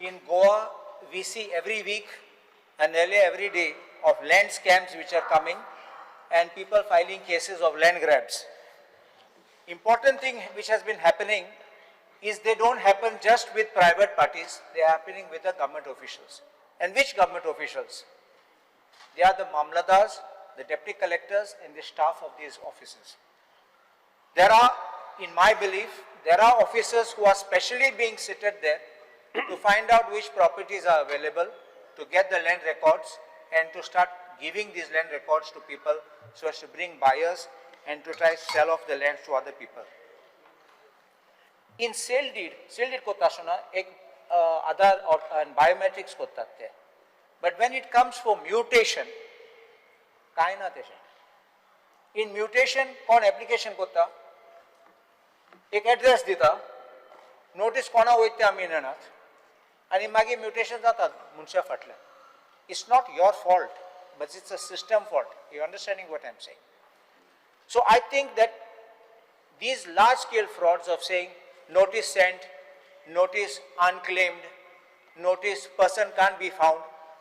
In Goa, we see every week and nearly every day of land scams which are coming and people filing cases of land grabs. Important thing which has been happening is they don't happen just with private parties, they are happening with the government officials. And which government officials? They are the mamladars, the deputy collectors and the staff of these offices. There are, in my belief, there are officers who are specially being seated there to find out which properties are available, to get the land records and to start giving these land records to people so as to bring buyers and to try to sell off the land to other people. In sale deed korta shona ek Aadhaar and biometrics kortate. But when it comes for mutation, kai na teshe. In mutation, kon application korta? Ek address dita, notice kona hoite ami nanat, and magi mutation zata munsha fatla. It's not your fault, but it's a system fault. You're understanding what I'm saying? So I think that these large-scale frauds of saying notice sent, notice unclaimed, notice person can't be found,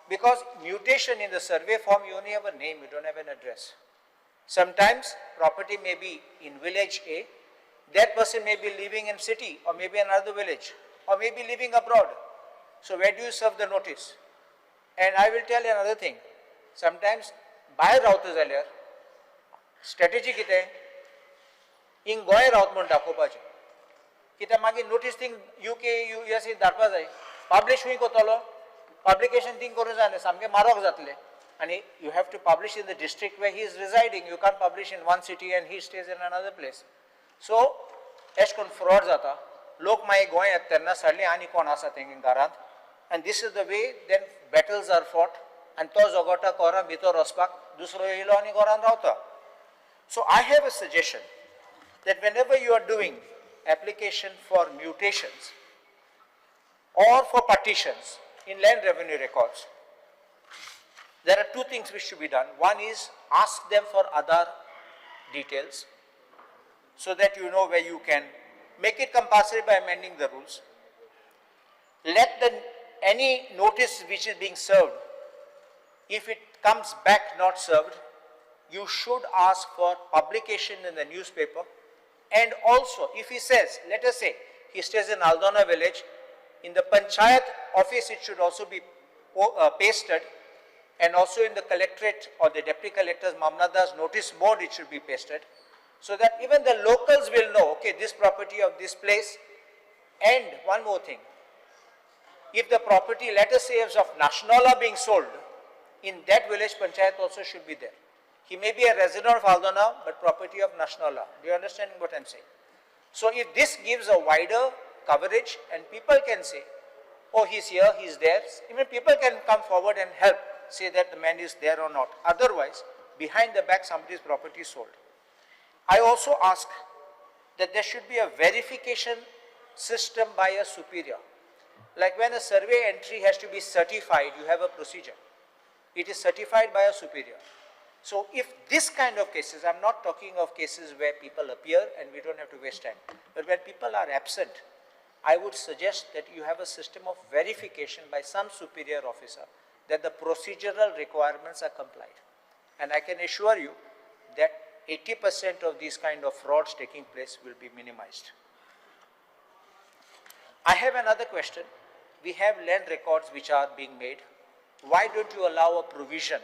because mutation in the survey form you only have a name, you don't have an address. Sometimes property may be in village A, that person may be living in city or maybe another village or maybe living abroad. So where do you serve the notice? And I will tell you another thing. Sometimes by रावता जाल्यार strategy कितें in Goa रावता म्हूण दाखोवपाचें. कित्याक मागीर notice thing UK USA धाडपा जाय. Publish खूंय कोतलो, publication thing करूं जाय सामकें मारोग जातलें. And you have to publish in the district where he is residing. You can't publish in one city and he stays in another place. So, ash cone fraud जाता. लोक मागीर गोंय येता तेन्ना सडली आनी कोण आसा तेंगे घरांत. And this is the way then battles are fought. And to zogota kora भितर वचपाक दुसरो येयलो आनी घरांत रावता. So I have a suggestion that whenever you are doing application for mutations or for partitions in land revenue records, there are two things which should be done. One is ask them for Aadhaar details so that you know where you can make it compulsory by amending the rules. Let any notice which is being served, if it comes back not served, you should ask for publication in the newspaper. And also, if he says, let us say, he stays in Aldona village, in the Panchayat office it should also be pasted, and also in the collectorate or the deputy collector's Mamlada's notice board it should be pasted, so that even the locals will know, okay, this property of this place. And one more thing, if the property, let us say, is of Nationala being sold, in that village Panchayat also should be there. He may be a resident of Aldona, but property of Nationala. Do you understand what I'm saying? So if this gives a wider coverage and people can say, oh, he's here, he's there, even people can come forward and help say that the man is there or not. Otherwise, behind the back somebody's property is sold. I also ask that there should be a verification system by a superior. Like when a survey entry has to be certified, you have a procedure. It is certified by a superior. So if this kind of cases, I'm not talking of cases where people appear and we don't have to waste time, but when people are absent, I would suggest that you have a system of verification by some superior officer that the procedural requirements are complied. And I can assure you that 80% of these kind of frauds taking place will be minimized. I have another question. We have land records which are being made. Why don't you allow a provision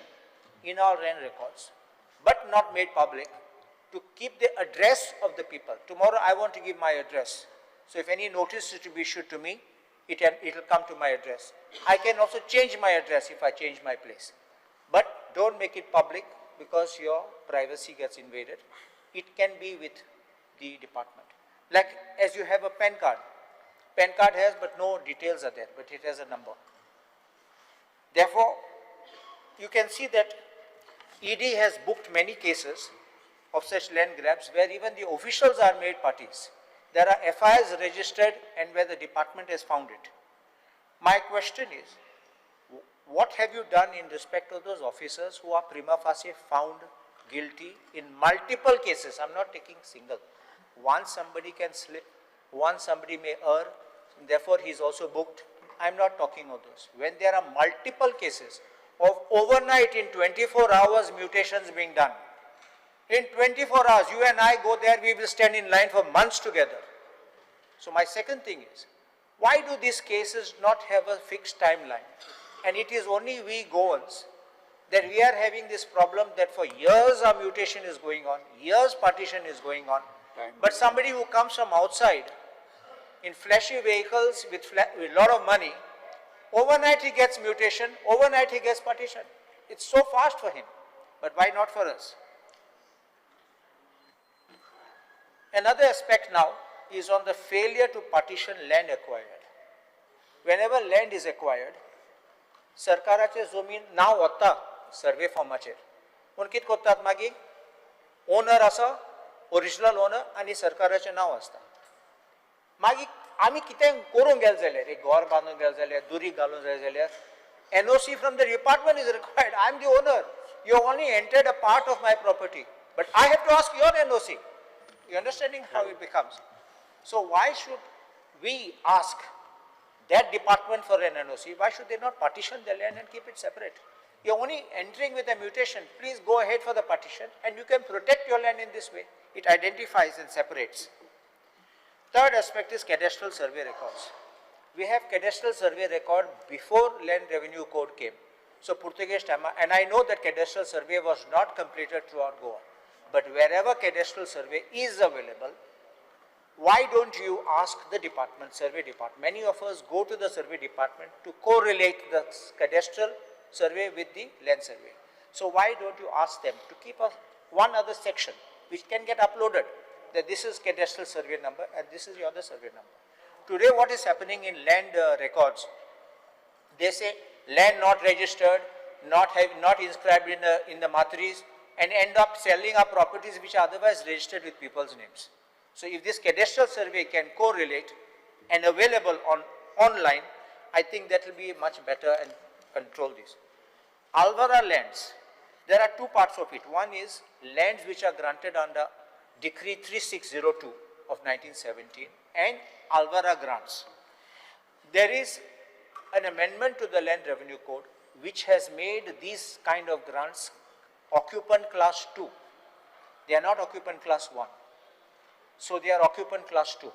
in our land records, but not made public, to keep the address of the people? Tomorrow I want to give my address. So if any notice is to be issued to me, it will come to my address. I can also change my address if I change my place. But don't make it public because your privacy gets invaded. It can be with the department. Like as you have a PAN card. PAN card has but no details are there, but it has a number. Therefore, you can see that ED has booked many cases of such land grabs where even the officials are made parties. There are FIRs registered and where the department has found it. My question is, what have you done in respect of those officers who are prima facie found guilty in multiple cases? I'm not taking single. Once somebody can slip, once somebody may err, therefore he is also booked. I'm not talking of those. When there are multiple cases of overnight in 24 hours mutations being done, in 24 hours, you and I go there, we will stand in line for months together. So my second thing is, why do these cases not have a fixed timeline? And it is only we Goans that we are having this problem that for years our mutation is going on, years partition is going on, but somebody who comes from outside in flashy vehicles with a lot of money, overnight he gets mutation, overnight he gets partition. It's so fast for him, but why not for us? Another aspect now is on the failure to partition land acquired. Whenever land is acquired, सरकाराचे जमीन नाव होता सर्वे फॉर्माचेर पूण कितें करतात मागीर owner आसा original owner आनी सरकाराचें नांव आसता मागीर आमी कितें करूंक गेले जाल्यार एक घर बांदूंक गेले जाल्यार दुरी घालूंक जाय जाल्यार NOC from the department is required. I am the owner. You have only entered a part of my property, but I have to ask your NOC. You understanding how it becomes? So why should we ask that department for an NOC? Why should they not partition the land and keep it separate? You are only entering with a mutation. Please go ahead for the partition and you can protect your land in this way. It identifies and separates. Third aspect is cadastral survey records. We have cadastral survey record before Land Revenue Code came. So Portuguese time, and I know that cadastral survey was not completed throughout Goa. But wherever cadastral survey is available, why don't you ask the department, survey department? Many of us go to the survey department to correlate the cadastral survey with the land survey. So why don't you ask them to keep one other section which can get uploaded, that this is cadastral survey number and this is your other survey number. Today what is happening in land records, they say land not registered, not inscribed in the matris, and end up selling our properties which are otherwise registered with people's names. So if this cadastral survey can correlate and available online, I think that will be much better and control this. Alvara lands, there are two parts of it. One is lands which are granted under Decree 3602 of 1917 and Alvara grants. There is an amendment to the Land Revenue Code which has made these kind of grants occupant class 2. They are not occupant class 1. So they are occupant class 2.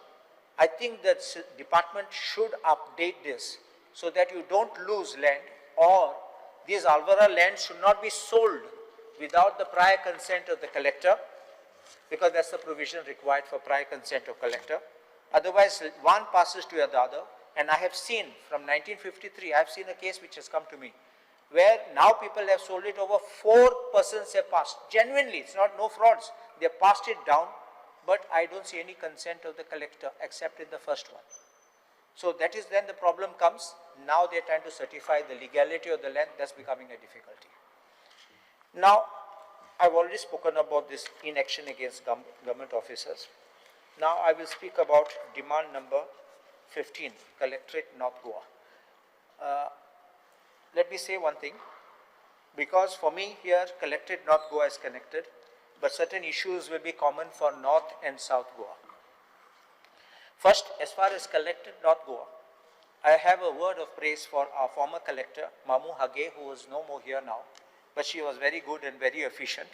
I think that department should update this so that you don't lose land, or these Alvara lands should not be sold without the prior consent of the collector, because that's the provision required for prior consent of collector. Otherwise, one passes to the other, and I have seen from 1953, I have seen a case which has come to me, where now people have sold it over 4 persons have passed. Genuinely, it's not no frauds. They have passed it down, but I don't see any consent of the collector except in the first one. So that is then the problem comes. Now they are trying to certify the legality of the land. That's becoming a difficulty. Now, I've already spoken about this inaction against government officers. Now I will speak about demand number 15, Collectorate North Goa. Let me say one thing, because for me here Collectorate North Goa is connected, but certain issues will be common for North and South Goa. First, as far as Collectorate North Goa, I have a word of praise for our former collector, Mamu Hage, who is no more here now, but she was very good and very efficient.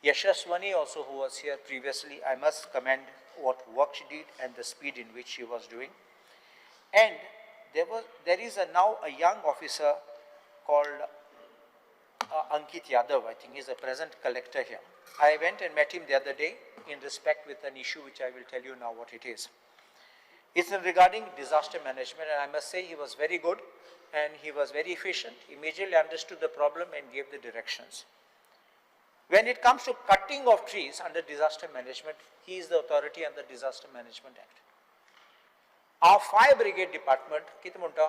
Yashaswani also, who was here previously, I must commend what work she did and the speed in which she was doing. And there is now a young officer called Ankit Yadav. I think he's a present collector here. I went and met him the other day in respect with an issue which I will tell you now what it is. It's regarding disaster management, and I must say he was very good and he was very efficient, immediately understood the problem and gave the directions. When it comes to cutting of trees under disaster management, he is the authority under Disaster Management Act. Our fire brigade department, किती म्हणता,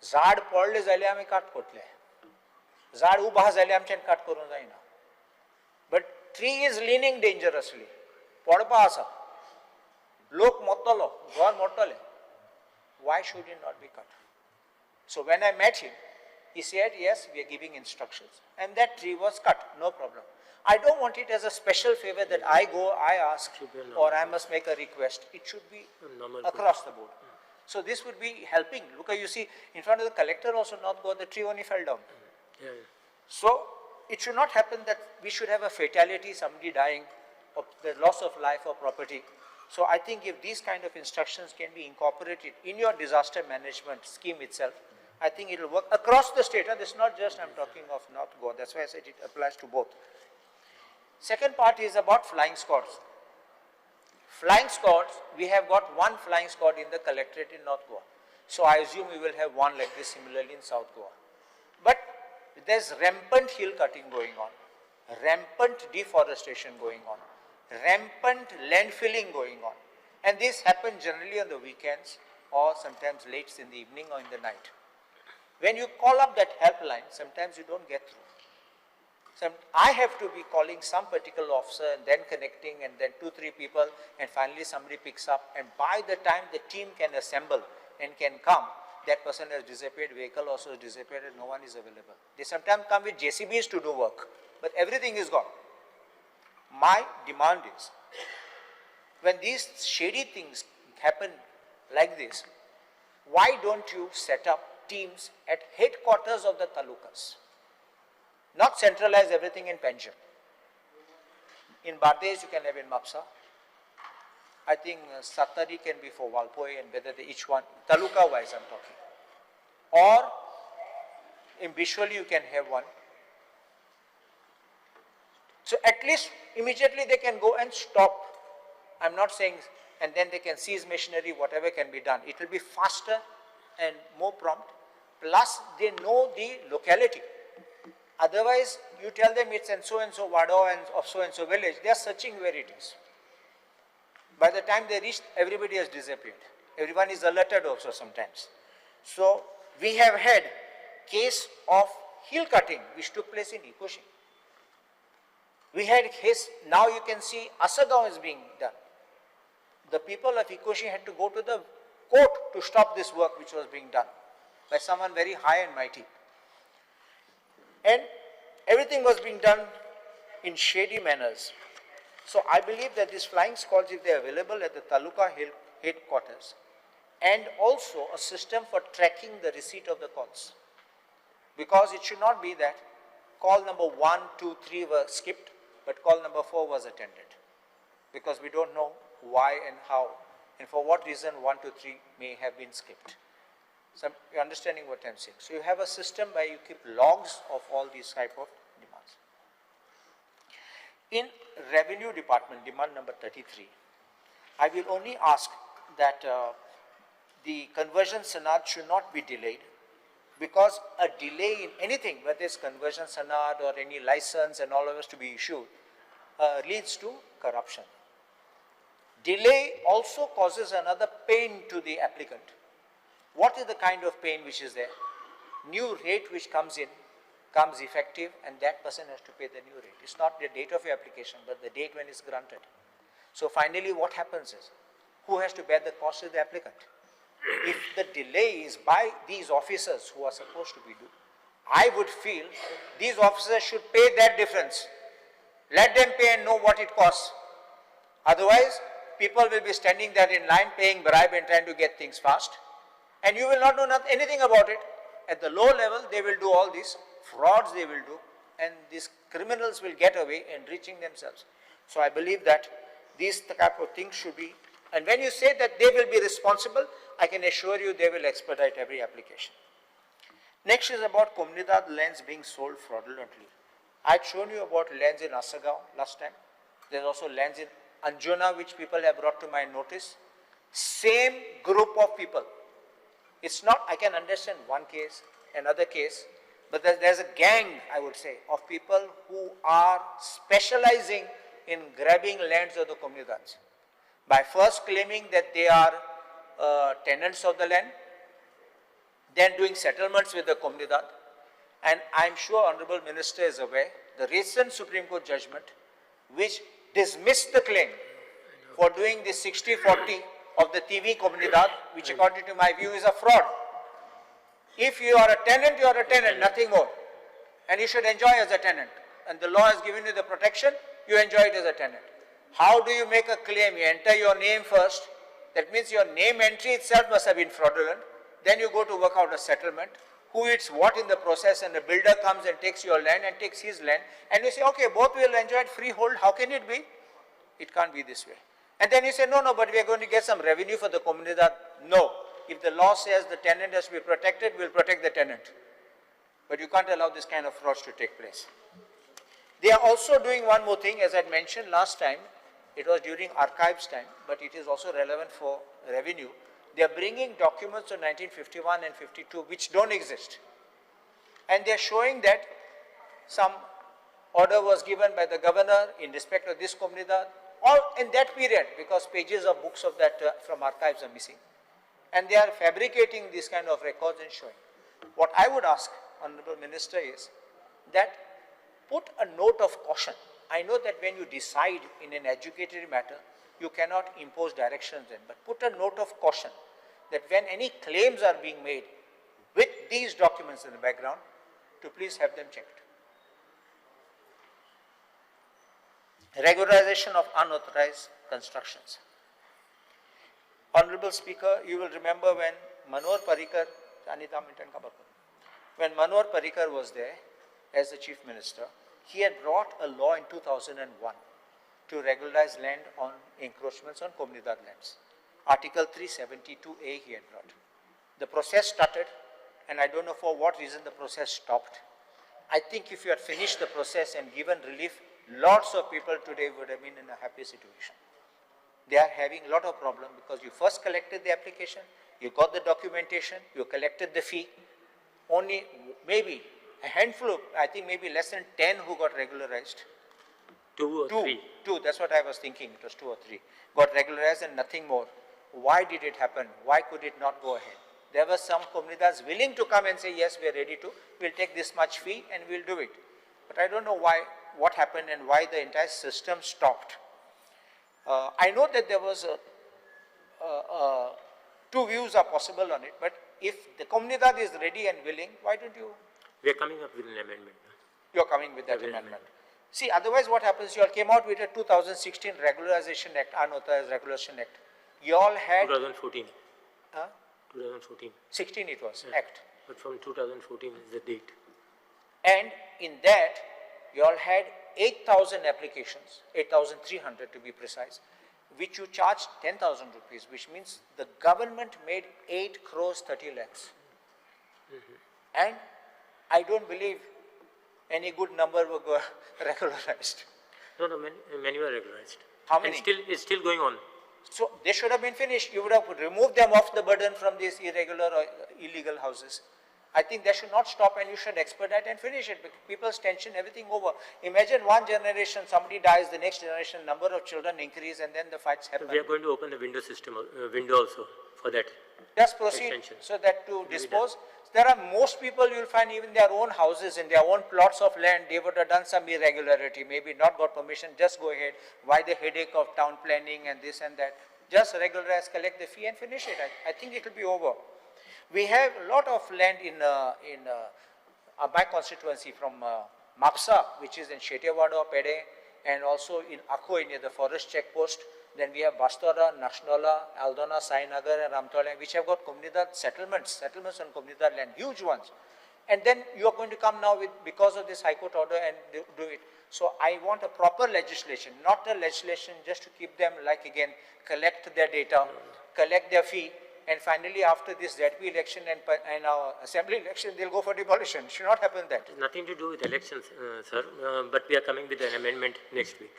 झाड पडले जाल्यार आमी काट कोटले, झाड उबा जाल्यार आमच्यान काट करूंक जायना. But tree is leaning dangerously. पडपा आसा, लोक मोडटलो, घर मोडटले. Why should it not be cut? So when I met him, he said, yes, we are giving instructions. And that tree was cut, no problem. I don't want it as a special favor that I go, I ask, or I must make a request. It should be across the board. So this would be helping. Look, you see, in front of the collector also North Goa, the tree only fell down. Yeah. So it should not happen that we should have a fatality, somebody dying, or the loss of life or property. So I think if these kind of instructions can be incorporated in your disaster management scheme itself, I think it will work across the state. And this is not just, I'm talking of North Goa, that's why I said it applies to both. Second part is about flying squads. Flying squads, we have got one flying squad in the collectorate in North Goa. So I assume we will have one like this similarly in South Goa. But there's rampant hill cutting going on, rampant deforestation going on, rampant landfilling going on. And this happens generally on the weekends or sometimes late in the evening or in the night. When you call up that helpline, sometimes you don't get through. I have to be calling some particular officer and then connecting and then 2-3 people and finally somebody picks up, and by the time the team can assemble and can come, that person has disappeared, vehicle also has disappeared and no one is available. They sometimes come with JCBs to do work, but everything is gone. My demand is, when these shady things happen like this, why don't you set up teams at headquarters of the talukas? Not centralize everything in Panjim. In Bardez you can have in Mapsa. I think Satari can be for Walpoi and whether they each one, taluka-wise I'm talking. Or in Bishwali you can have one. So at least immediately they can go and stop. I'm not saying, and then they can seize machinery, whatever can be done. It will be faster and more prompt. Plus they know the locality. Otherwise, you tell them it's in so-and-so Wado and of so-and-so village, they are searching where it is. By the time they reach, everybody has disappeared. Everyone is alerted also sometimes. So, we have had case of hill cutting which took place in Ikoshi. We had case, now you can see Asagaon is being done. The people of Ikoshi had to go to the court to stop this work which was being done by someone very high and mighty. And everything was being done in shady manners. So I believe that these flying squads, if they are available at the taluka headquarters, and also a system for tracking the receipt of the calls. Because it should not be that call number 1, 2, 3 were skipped, but call number 4 was attended. Because we don't know why and how, and for what reason 1, 2, 3 may have been skipped. So you're understanding what I'm saying. So you have a system where you keep logs of all these type of demands. In revenue department, demand number 33, I will only ask that the conversion sanad should not be delayed, because a delay in anything, whether it's conversion sanad or any license and all of us to be issued, leads to corruption. Delay also causes another pain to the applicant. What is the kind of pain which is there? New rate which comes in, comes effective, and that person has to pay the new rate. It's not the date of your application, but the date when it's granted. So finally what happens is, who has to bear the cost is the applicant. If the delay is by these officers who are supposed to be due, I would feel these officers should pay that difference. Let them pay and know what it costs. Otherwise, people will be standing there in line paying bribe and trying to get things fast. And you will not know anything about it. At the low level, they will do all these frauds they will do, and these criminals will get away enriching themselves. So I believe that these type of things should be, and when you say that they will be responsible, I can assure you they will expedite every application. Next is about Communidade lands being sold fraudulently. I had shown you about lands in Asagaon last time. There's also lands in Anjuna which people have brought to my notice. Same group of people. It's not, I can understand one case, another case, but there's a gang, I would say, of people who are specializing in grabbing lands of the Communidades by first claiming that they are tenants of the land, then doing settlements with the Communidade. And I'm sure Honorable Minister is aware, the recent Supreme Court judgment which dismissed the claim for doing the 60-40 of the TV Communidade, which according to my view is a fraud. If you are a tenant, you are a tenant, nothing more. And you should enjoy as a tenant. And the law has given you the protection, you enjoy it as a tenant. How do you make a claim? You enter your name first, That means your name entry itself must have been fraudulent. Then you go to work out a settlement, who eats what in the process, and the builder comes and takes your land and takes his land, and you say, okay, both will enjoy it freehold. How can it be? It can't be this way. And then you say, no, but we are going to get some revenue for the Communidade. No. If the law says the tenant has to be protected, we'll protect the tenant. But you can't allow this kind of frauds to take place. They are also doing one more thing, as I mentioned last time. It was during archives time, but it is also relevant for revenue. They are bringing documents of 1951 and 52 which don't exist. And they are showing that some order was given by the governor in respect of this Communidade, or in that period, because pages of books of that from archives are missing. And they are fabricating this kind of records and showing. What I would ask, Honorable Minister, is that put a note of caution. I know that when you decide in an adjudicatory matter, you cannot impose directions then, but put a note of caution that when any claims are being made with these documents in the background, to please have them checked. Regularization of unauthorized constructions. Honorable Speaker, you will remember when Manohar Parrikar was there as the Chief Minister, he had brought a law in 2001 to regularize land on encroachments on Communidade lands. Article 372A he had brought. The process started, and I don't know for what reason the process stopped. I think if you had finished the process and given relief, lots of people today would have been in a happy situation. They are having a lot of problem because you first collected the application, you got the documentation, you collected the fee. Only maybe a handful of, I think maybe less than 10 who got regularized. Two or three. Two, that's what I was thinking, it was 2 or 3. Got regularized and nothing more. Why did it happen? Why could it not go ahead? There were some Communidades willing to come and say, yes, we are ready to, we'll take this much fee and we'll do it. But I don't know why, what happened and why the entire system stopped. I know that there was two views are possible on it, but if the Communidade is ready and willing, why don't you? We are coming up with an amendment. You are coming with that amendment. See, otherwise what happens, you all came out with a 2016 Regularization Act, Unauthorized Regulation Act. You all had... 2014. 2014. 16 it was, yeah. Act. But from 2014 is the date. And in that, you all had 8,000 applications, 8,300 to be precise, which you charged 10,000 rupees, which means the government made 8 crores 30 lakhs. And I don't believe any good number were regularized. No, many were regularized. How many? And it's still going on. So they should have been finished. You would have removed them off the burden from these irregular or illegal houses. I think they should not stop and you should expedite and finish it. People's tension, everything over. Imagine one generation, somebody dies, the next generation, number of children increase and then the fights happen. So we are going to open the window system, window also for that. Just proceed extension. So that to dispose. There are most people you will find even their own houses, in their own plots of land, they would have done some irregularity, maybe not got permission, just go ahead. Why the headache of town planning and this and that? Just regularize, collect the fee and finish it. I think it will be over. We have a lot of land in my constituency from Mapsa, which is in Shetewada, Pede, and also in Akoi near the forest checkpost. Then we have Bastora, Nashnola, Aldona, Sainagar and Ramtola, which have got Communidade settlements on Communidade land, huge ones. And then you are going to come now with, because of this High Court order and do it. So I want a proper legislation, not a legislation just to keep them like again, collect their data, collect their fee, and finally after this ZP election and our assembly election, they'll go for demolition. It should not happen that. Nothing to do with elections, sir, but we are coming with an amendment next week.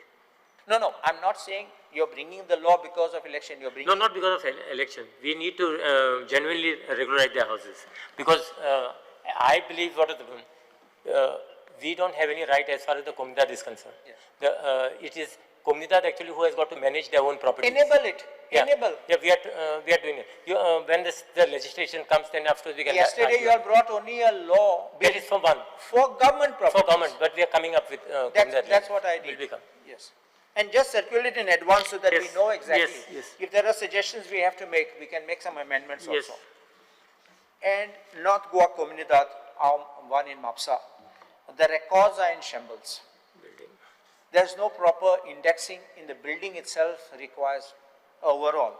No, I'm not saying you're bringing the law because of election. You're bringing... No, not because of election. We need to genuinely regularize their houses. Because I believe we don't have any right as far as the Communidade is concerned. Yes. It is Communidade actually who has got to manage their own property. Enable it. Yeah. Enable. Yeah, we are doing it. When the legislation comes, then after we can... Yesterday you have brought only a law... That is for one. For government property. For government, but we are coming up with Communidade. That's what I did. Yes. And just circulate in advance so that we know exactly. Yes. If there are suggestions we have to make, we can make some amendments also. And North Goa Communidade, one in Mapsa, the records are in shambles. There's no proper indexing in the building itself requires overall.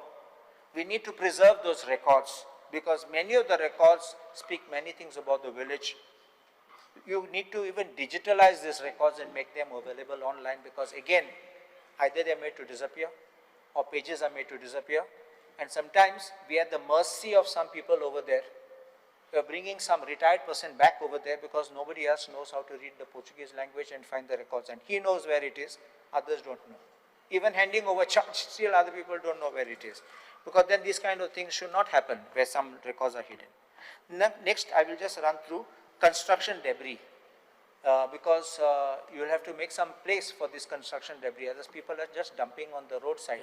we need to preserve those records because many of the records speak many things about the village. You need to even digitalize these records and make them available online because again, either they're made to disappear or pages are made to disappear. And sometimes we are at the mercy of some people over there. We are bringing some retired person back over there because nobody else knows how to read the Portuguese language and find the records. And he knows where it is, others don't know. Even handing over charge, still other people don't know where it is. Because then these kind of things should not happen where some records are hidden. Next, I will just run through construction debris. Because you will have to make some place for this construction debris. Others people are just dumping on the roadside.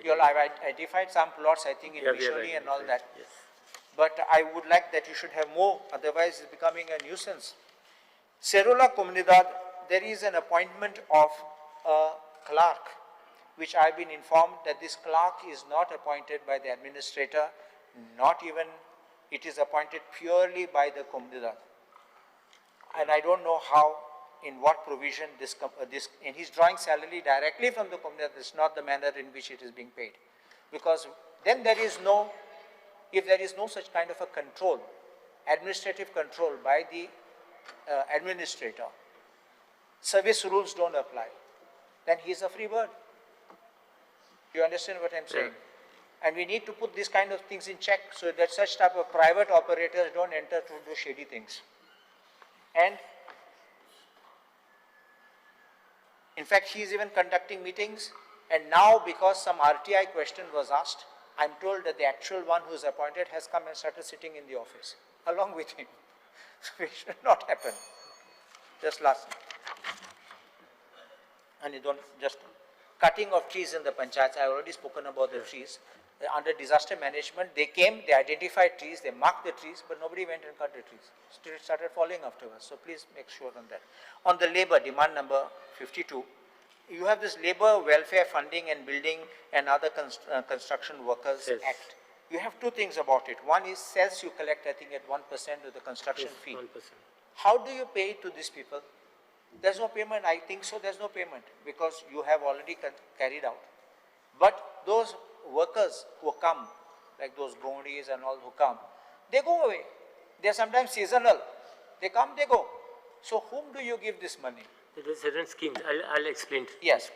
Yeah, I've identified some plots, I think, in Visholi and all that. Yes. But I would like that you should have more, otherwise it's becoming a nuisance. Cerula Communidade, there is an appointment of a clerk, which I've been informed that this clerk is not appointed by the administrator, not even, it is appointed purely by the Communidade. And I don't know how, in what provision and he's drawing salary directly from the Communidade. This is not the manner in which it is being paid. Because then there is no, if there is no such kind of a control, administrative control by the administrator, service rules don't apply, then he's a free bird. You understand what I'm saying? Yeah. And we need to put these kind of things in check so that such type of private operators don't enter to do shady things. And in fact, he is even conducting meetings, and now because some RTI question was asked, I'm told that the actual one who is appointed has come and started sitting in the office along with him. It should not happen. Just last. And you don't just cutting of trees in the panchayats. I already spoken about the trees. Under disaster management, they came, they identified trees, they marked the trees, but nobody went and cut the trees. It started falling afterwards. So please make sure on that. On the labor, demand number 52, you have this Labor Welfare Funding and Building and Other Construction Workers Act. You have two things about it. One is sales you collect, I think, at 1% of the construction fee. 1%. How do you pay it to these people? There's no payment. I think so. There's no payment because you have already carried out. But those workers who come, like those Goanies and all who come, they go away. They are sometimes seasonal. They come, they go. So whom do you give this money? There are certain schemes. I'll explain. Yes.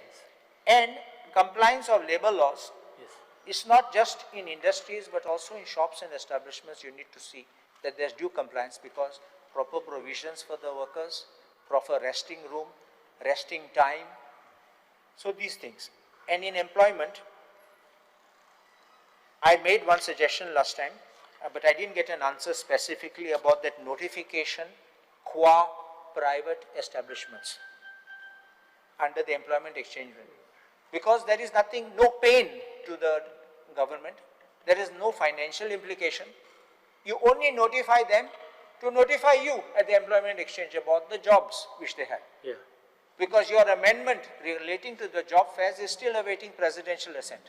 And compliance of labor laws. Yes. It's not just in industries, but also in shops and establishments. You need to see that there's due compliance because proper provisions for the workers, proper resting room, resting time. So these things. And in employment, I made one suggestion last time, but I didn't get an answer specifically about that notification qua private establishments under the Employment Exchange Bill. Because there is nothing, no pain to the government, there is no financial implication. You only notify them to notify you at the Employment Exchange about the jobs which they have. Yeah. Because your amendment relating to the job fairs is still awaiting presidential assent.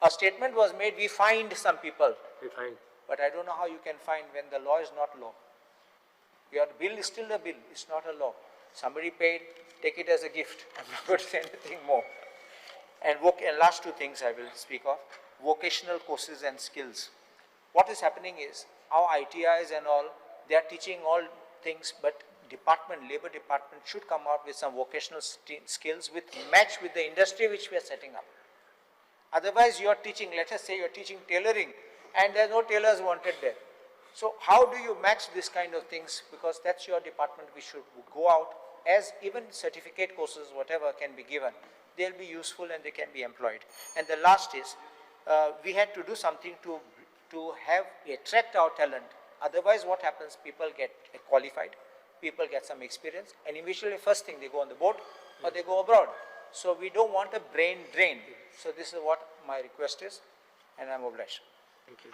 A statement was made, we fined some people. We fined. But I don't know how you can fine when the law is not law. Your bill is still a bill, it's not a law. Somebody paid, take it as a gift. I'm not going to say anything more. And last two things I will speak of, vocational courses and skills. What is happening is, our ITIs and all, they are teaching all things, but labor department should come out with some vocational skills with match with the industry which we are setting up. Otherwise, you are teaching, let us say you are teaching tailoring, and there are no tailors wanted there. So how do you match this kind of things? Because that's your department, we should go out as even certificate courses, whatever can be given, they'll be useful and they can be employed. And the last is, we had to do something to attract our talent. Otherwise, what happens, people get qualified, people get some experience, and eventually first thing they go on the boat or they go abroad. So we don't want a brain drain. So this is what my request is, and I'm obliged. Thank you.